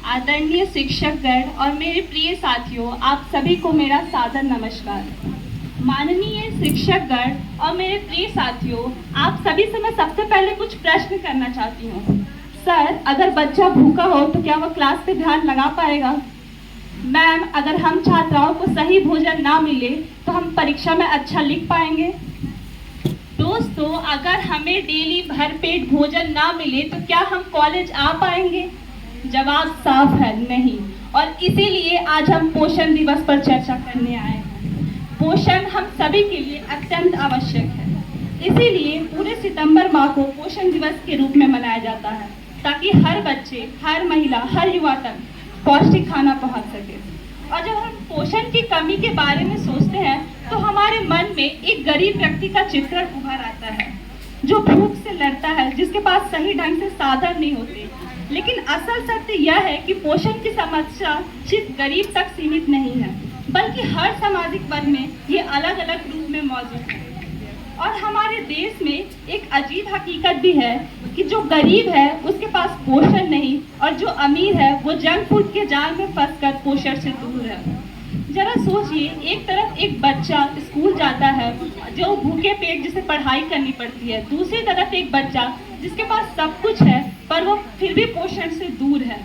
आदरणीय शिक्षकगण और मेरे प्रिय साथियों, आप सभी को मेरा सादर नमस्कार। माननीय शिक्षकगण और मेरे प्रिय साथियों, आप सभी से मैं सबसे पहले कुछ प्रश्न करना चाहती हूँ। सर, अगर बच्चा भूखा हो तो क्या वह क्लास पे ध्यान लगा पाएगा? मैम, अगर हम छात्राओं को सही भोजन ना मिले तो हम परीक्षा में अच्छा लिख पाएंगे? दोस्तों, अगर हमें डेली भरपेट भोजन ना मिले तो क्या हम कॉलेज आ पाएंगे? जवाब साफ है, नहीं। और इसीलिए आज हम पोषण दिवस पर चर्चा करने आए हैं। पोषण हम सभी के लिए अत्यंत आवश्यक है, इसीलिए पूरे सितंबर माह को पोषण दिवस के रूप में मनाया जाता है, ताकि हर बच्चे, हर महिला, हर युवा तक पौष्टिक खाना पहुंच सके। और जब हम पोषण की कमी के बारे में सोचते हैं तो हमारे मन में एक गरीब व्यक्ति का चित्रण उभर आता है, जो भूख से लड़ता है, जिसके पास सही ढंग से साधन नहीं होते। लेकिन असल सत्य यह है कि पोषण की समस्या सिर्फ गरीब तक सीमित नहीं है, बल्कि हर सामाजिक वर्ग में ये अलग अलग रूप में मौजूद है। और हमारे देश में एक अजीब हकीकत भी है कि जो गरीब है उसके पास पोषण नहीं, और जो अमीर है वो जंक फूड के जाल में फंसकर पोषण से दूर है। जरा सोचिए, एक तरफ एक बच्चा स्कूल जाता है जो भूखे पेट जिसे पढ़ाई करनी पड़ती है, दूसरी तरफ एक बच्चा जिसके पास सब कुछ है पर वो फिर भी पोषण से दूर है।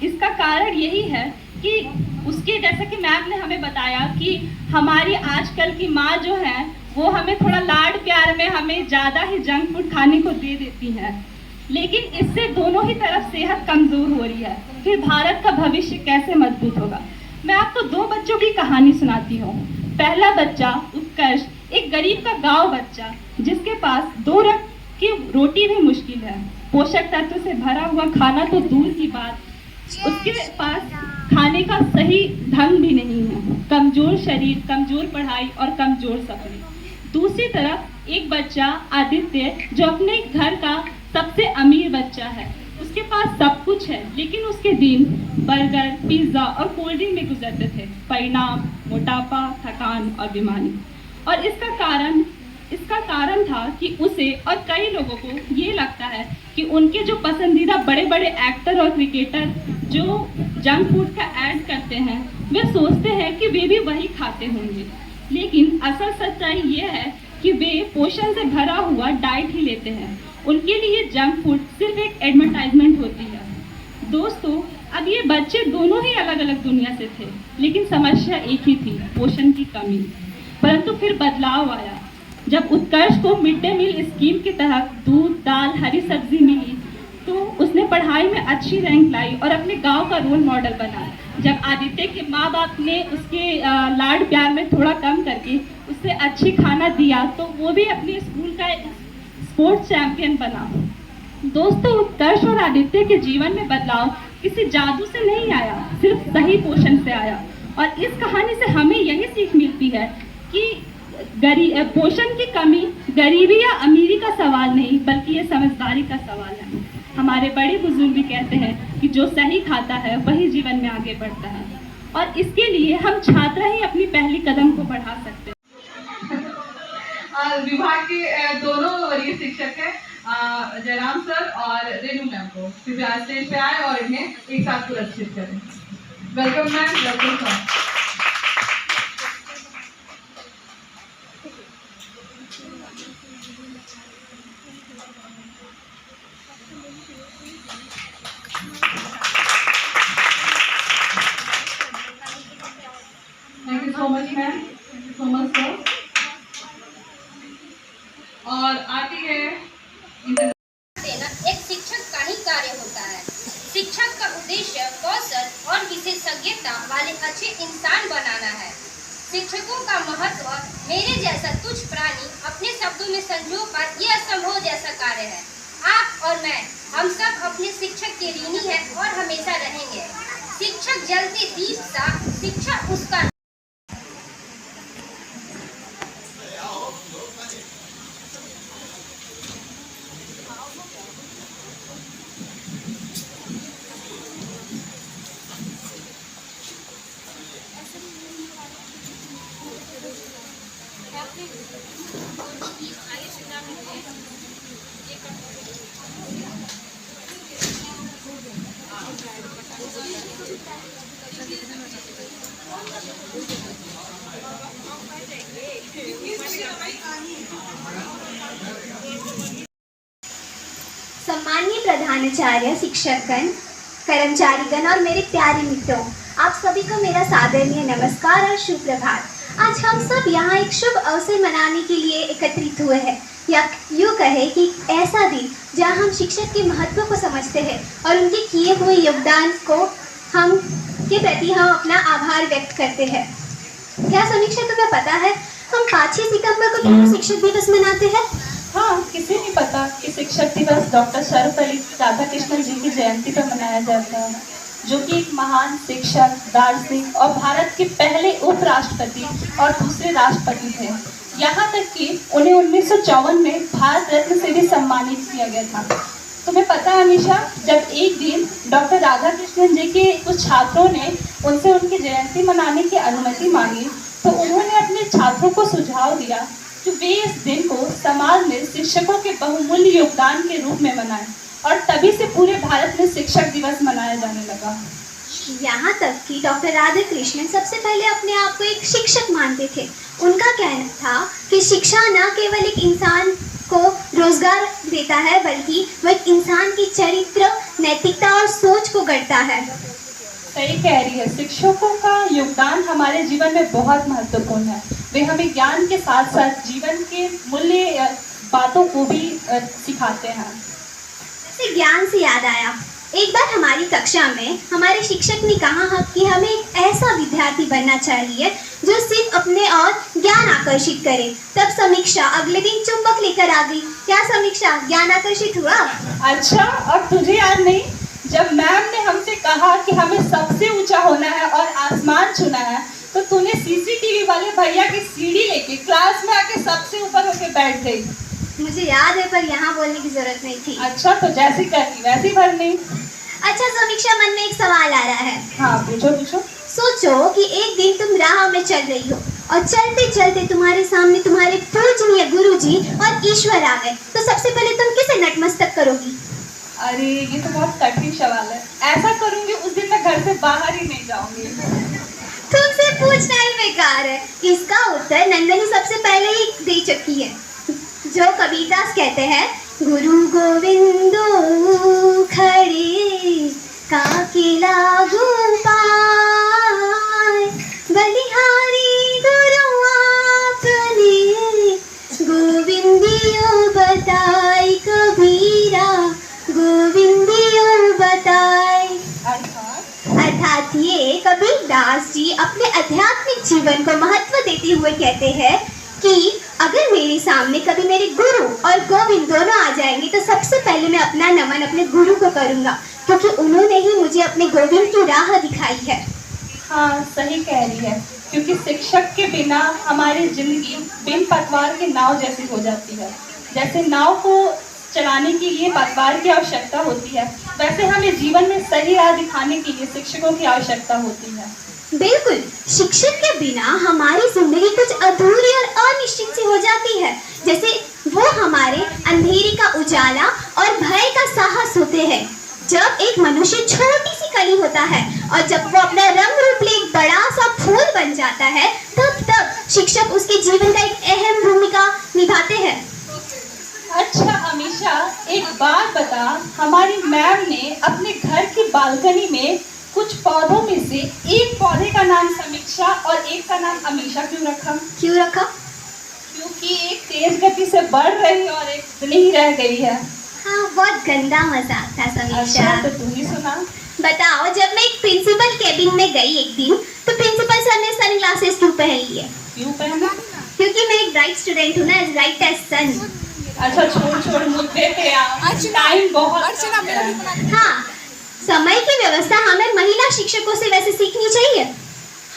इसका कारण यही है कि उसके, जैसा कि मैम ने हमें बताया कि हमारी आजकल की माँ जो है वो हमें थोड़ा लाड प्यार में हमें ज़्यादा ही जंक फूड खाने को दे देती है, लेकिन इससे दोनों ही तरफ सेहत कमज़ोर हो रही है। फिर भारत का भविष्य कैसे मजबूत होगा? मैं आपको दो बच्चों की कहानी सुनाती हूँ। पहला बच्चा उत्कर्ष, एक गरीब का गाँव बच्चा जिसके पास 2 वक्त की रोटी भी मुश्किल है। पोषक तत्व से भरा हुआ खाना तो दूर की बात, उसके पास खाने का सही ढंग भी नहीं है। कमजोर शरीर, कमजोर पढ़ाई और कमजोर सपने। दूसरी तरफ एक बच्चा आदित्य, जो अपने घर का सबसे अमीर बच्चा है, उसके पास सब कुछ है, लेकिन उसके दिन बर्गर, पिज्जा और कोल्ड ड्रिंक में गुजरते थे। परिणाम मोटापा, थकान और बीमारी। और इसका कारण था कि उसे और कई लोगों को ये लगता है कि उनके जो पसंदीदा बड़े बड़े एक्टर और क्रिकेटर जो जंक फूड का ऐड करते हैं, वे सोचते हैं कि वे भी वही खाते होंगे। लेकिन असल सच्चाई ये है कि वे पोषण से भरा हुआ डाइट ही लेते हैं। उनके लिए जंक फूड सिर्फ एक एडवर्टाइजमेंट होती है। दोस्तों, अब ये बच्चे दोनों ही अलग अलग दुनिया से थे, लेकिन समस्या एक ही थी, पोषण की कमी। परंतु फिर बदलाव आया जब उत्कर्ष को मिड डे मील स्कीम के तहत दूध, दाल, हरी सब्जी मिली, तो उसने पढ़ाई में अच्छी रैंक लाई और अपने गांव का रोल मॉडल बना। जब आदित्य के माँ बाप ने उसके लाड प्यार में थोड़ा कम करके उससे अच्छी खाना दिया, तो वो भी अपने स्कूल का स्पोर्ट्स चैंपियन बना। दोस्तों, उत्कर्ष और आदित्य के जीवन में बदलाव किसी जादू से नहीं आया, सिर्फ सही पोषण से आया। और इस कहानी से हमें यही सीख मिलती है कि पोषण की कमी गरीबी या अमीरी का सवाल नहीं, बल्कि ये समझदारी का सवाल है। हमारे बड़े बुजुर्ग भी कहते हैं कि जो सही खाता है वही जीवन में आगे बढ़ता है, और इसके लिए हम छात्र ही अपनी पहली कदम को बढ़ा सकते हैं। विभाग के दोनों वरीय शिक्षक हैं, जयराम सर और रेणु मैम को कृपया स्टेज पे आए और इन्हें एक साथ पुरस्कृत करें। Welcome ma'am, welcome sir. Thank you so much ma'am, so much sir. और आती है एक शिक्षक का ही कार्य होता है। शिक्षक का उद्देश्य कौशल और विशेषज्ञता वाले अच्छे इंसान बनाना है। शिक्षकों का महत्व मेरे जैसा तुच्छ प्राणी अपने शब्दों में संजोकर यह असंभव जैसा कार्य है। आप और मैं, हम सब अपने शिक्षक के ऋणी हैं और हमेशा रहेंगे। शिक्षक जलते दीप सा, शिक्षा उसका प्रधानाचार्य, शिक्षकगण, कर्मचारीगण और मेरे प्यारे मित्रों, आप सभी को मेरा सादरणीय नमस्कार और सुप्रभात। आज हम सब यहाँ एक शुभ अवसर मनाने के लिए एकत्रित हुए हैं, या यूँ कहे कि ऐसा दिन जहाँ हम शिक्षक के महत्व को समझते हैं और उनके किए हुए योगदान को हम के प्रति हम अपना आभार व्यक्त करते हैं। क्या समीक्षा, तुम्हें पता है हम 5 सितंबर को क्यों शिक्षक दिवस मनाते हैं? हाँ, किसे नहीं पता कि शिक्षक दिवस डॉक्टर सर्वपल्ली राधाकृष्णन जी की जयंती पर मनाया जाता है, जो कि एक महान शिक्षक, दार्शनिक और भारत के पहले उपराष्ट्रपति और दूसरे राष्ट्रपति थे। यहाँ तक कि उन्हें 1954 में भारत रत्न से भी सम्मानित किया गया था। तुम्हें पता है अमीशा, जब एक दिन डॉक्टर राधाकृष्णन जी के कुछ छात्रों ने उनसे उनकी जयंती मनाने की अनुमति मांगी, तो उन्होंने अपने छात्रों को सुझाव दिया कि वे इस दिन को समाज में शिक्षकों के बहुमूल्य योगदान के रूप में मनाएं, और तभी से पूरे भारत में शिक्षक दिवस मनाया जाने लगा। यहाँ तक कि डॉक्टर राधाकृष्णन सबसे पहले अपने आप को एक शिक्षक मानते थे। उनका कहना था कि शिक्षा न केवल एक इंसान को रोजगार देता है, बल्कि वह एक इंसान की चरित्र, नैतिकता और सोच को गढ़ता है। सही कह रही है, शिक्षकों का योगदान हमारे जीवन में बहुत महत्वपूर्ण है। वे हमें ज्ञान के साथ साथ जीवन के मूल्य बातों को भी सिखाते हैं। जैसे ज्ञान से याद आया, एक बार हमारी कक्षा में हमारे शिक्षक ने कहा कि हमें एक ऐसा विद्यार्थी बनना चाहिए जो सिर्फ अपने और ज्ञान आकर्षित करे। तब समीक्षा अगले दिन चुंबक लेकर आ गई। क्या समीक्षा, ज्ञान आकर्षित हुआ? अच्छा, और तुझे याद नहीं, जब मैम ने हमसे कहा कि हमें सबसे ऊंचा होना है और आसमान छूना है, तो तूने सीसीटीवी वाले भैया की सीढ़ी लेके क्लास में आके सबसे ऊपर होके बैठ गई। मुझे याद है, पर यहाँ बोलने की जरूरत नहीं थी। अच्छा, तो जैसी करनी वैसी भरनी। अच्छा समीक्षा, मन में एक सवाल आ रहा है। हाँ, पूछो पूछो। सोचो कि एक दिन तुम राह में चल रही हो और चलते चलते तुम्हारे सामने तुम्हारे पूजनीय गुरुजी और ईश्वर आ गए, तो सबसे पहले तुम किसे नतमस्तक करोगी? अरे, ये तो बहुत कठिन सवाल है। ऐसा करूंगी, उस दिन मैं घर से बाहर ही नहीं जाऊंगी। तुमसे पूछना ही बेकार है। इसका उत्तर नंदनी सबसे पहले ही दे चुकी है। जो कबीरदास कहते हैं, गुरु गोविंदो खड़े काके लागू पाए, बलिहारी गुरु आपने गोविंदियो बताई कबीरा, गोविंदियो बताई। अर्थात ये कबीरदास जी अपने आध्यात्मिक जीवन को महत्व देते हुए कहते हैं कि अगर मेरे सामने कभी मेरे गुरु और गोविंद दोनों आ जाएंगे, तो सबसे पहले मैं अपना नमन अपने गुरु को करूंगा, क्योंकि उन्होंने ही मुझे अपने गोविंद की राह दिखाई है। हाँ, सही कह रही है, क्योंकि शिक्षक के बिना हमारी जिंदगी बिन पतवार के नाव जैसी हो जाती है। जैसे नाव को चलाने के लिए पतवार की आवश्यकता होती है, वैसे हमें जीवन में सही राह दिखाने के लिए शिक्षकों की आवश्यकता होती है। बिल्कुल, शिक्षक के बिना हमारी जिंदगी कुछ अधूरी और अनिश्चित सी हो जाती है। जैसे वो हमारे अंधेरे का उजाला और भय का साहस होते हैं। जब एक मनुष्य छोटी सी कली होता है और जब वो अपना रंग रूप ले एक बड़ा सा फूल बन जाता है, तब शिक्षक उसके जीवन का एक अहम भूमिका निभाते हैं। अच्छा अमीशा, एक बात बता, हमारी मैम ने अपने घर की बालकनी में कुछ पौधों में से एक पौधे का नाम समीक्षा और एक का नाम अमीशा क्यों रखा? क्यों रखा? क्योंकि एक तेज गति से बढ़ रही और एक इतनी ही रह गई है। हाँ, बहुत गंदा मजाक था समीक्षा। अच्छा, तो तू ही सुना। बताओ, जब मैं एक प्रिंसिपल केबिन में गई एक दिन, तो प्रिंसिपल सर ने सनग्लासेस क्यों पहन लिए? क्यों पहना? क्योंकि मैं एक ब्राइट स्टूडेंट हूँ ना, ब्राइट एज सन। अच्छा, छोड़ मुद्दे पे आ, टाइम बहुत हाँ, समय की व्यवस्था हमें महिला शिक्षकों से वैसे सीखनी चाहिए।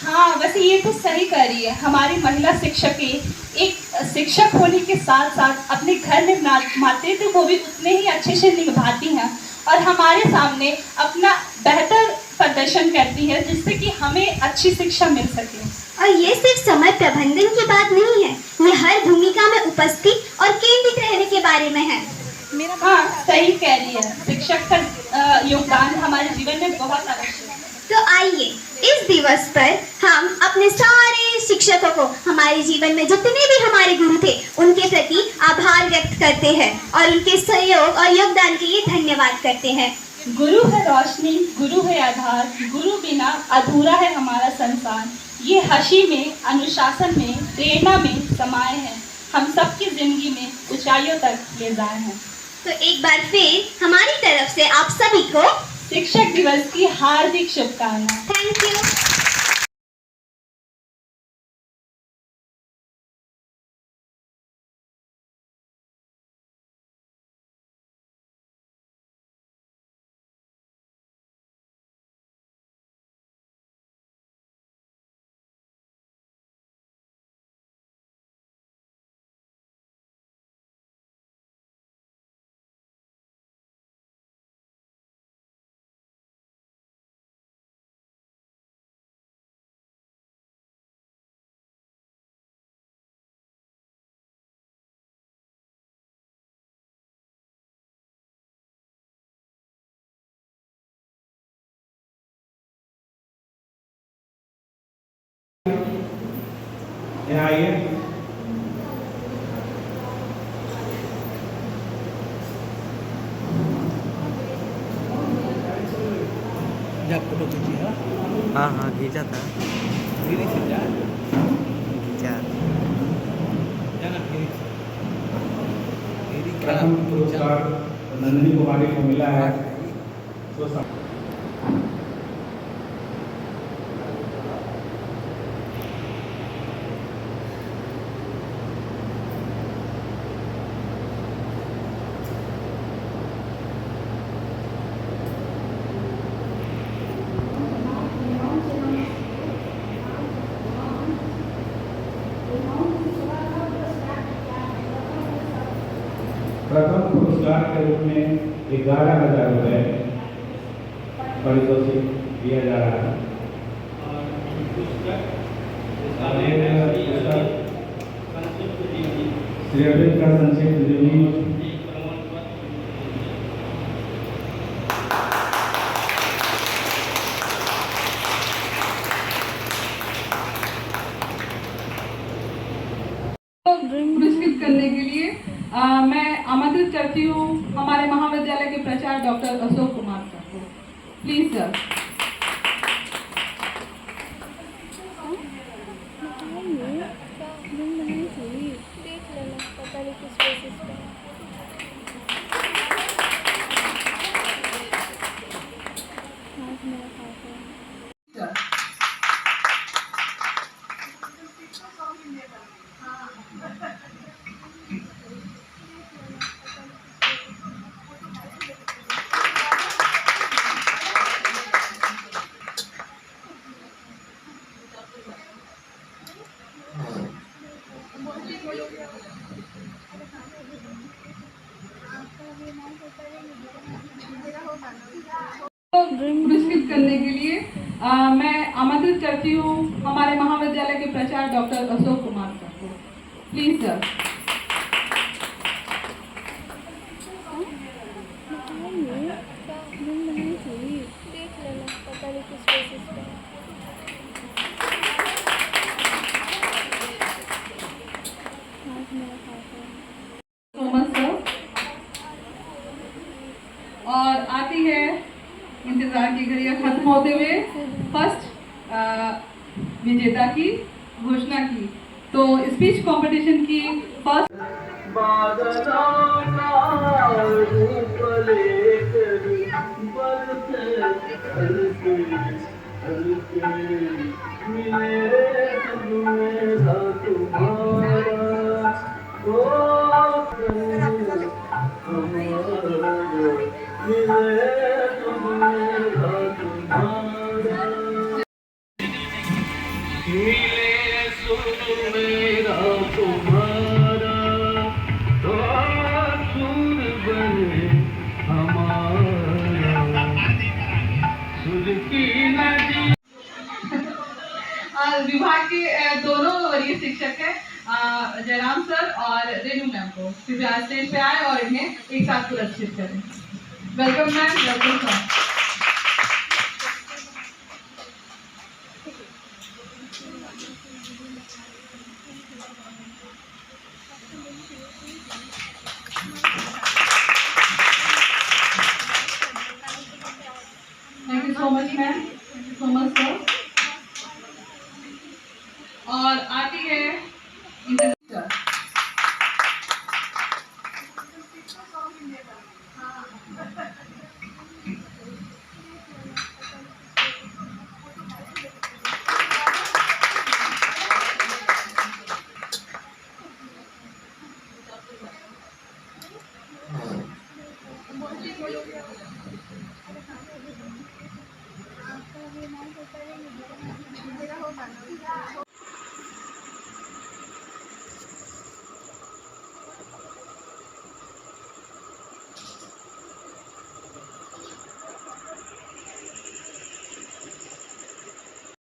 हाँ, वैसे ये तो सही कह रही है। हमारी महिला शिक्षकें एक शिक्षक होने के साथ साथ अपने घर में मातृत्व को भी उतने ही अच्छे से निभाती हैं और हमारे सामने अपना बेहतर प्रदर्शन करती है, जिससे कि हमें अच्छी शिक्षा मिल सके। और ये सिर्फ समय प्रबंधन की बात नहीं है, ये हर भूमिका में उपस्थित और केंद्रित रहने के बारे में है। हाँ, सही कह रही है। शिक्षक का योगदान हमारे जीवन में बहुत आवश्यक है। तो आइए इस दिवस पर हम अपने सारे शिक्षकों को, हमारे जीवन में जितने भी हमारे गुरु थे, उनके प्रति आभार व्यक्त करते हैं और उनके सहयोग और योगदान के लिए धन्यवाद करते हैं। गुरु है रोशनी, गुरु है आधार, गुरु बिना अधूरा है हमारा संसार। ये हंसी में, अनुशासन में, प्रेरणा में समाये हैं, हम सबकी जिंदगी में ऊंचाइयों तक ले जाए हैं। तो एक बार फिर हमारी तरफ से आप सभी को शिक्षक दिवस की हार्दिक शुभकामनाएं। Thank you. यहाँ आइए। फोटो खींची। हाँ हाँ खींचा था। धीरे से जा। खींचा। जाना धीरे से। प्रथम पुरस्कार नंदिनी कुमारी को मिला है। तो प्रथम पुरस्कार के रूप में 11,000 रुपये पारितोषिक दिया जा रहा है। श्री अरविंद का संक्षिप्त जीवनी पुरस्कृत करने के लिए मैं आमंत्रित करती हूँ हमारे महाविद्यालय के प्राचार्य डॉक्टर अशोक कुमार सर को। Please sir. पुरस्कृत करने के लिए मैं आमंत्रित करती हूँ हमारे महाविद्यालय के प्राचार्य डॉक्टर अशोक कुमार सर को। Please sir. और आती है इंतजार की घड़ियां खत्म होते हुए फर्स्ट विजेता की घोषणा की। तो स्पीच कंपटीशन की फर्स्ट विभाग के दोनों वरीय शिक्षक हैं जयराम सर और रेनू मैम को कृपया स्टेज पे आए और इन्हें एक साथ पुरस्कृत करें। Welcome ma'am, welcome sir. You so much ma'am, thank you so much sir. और आती है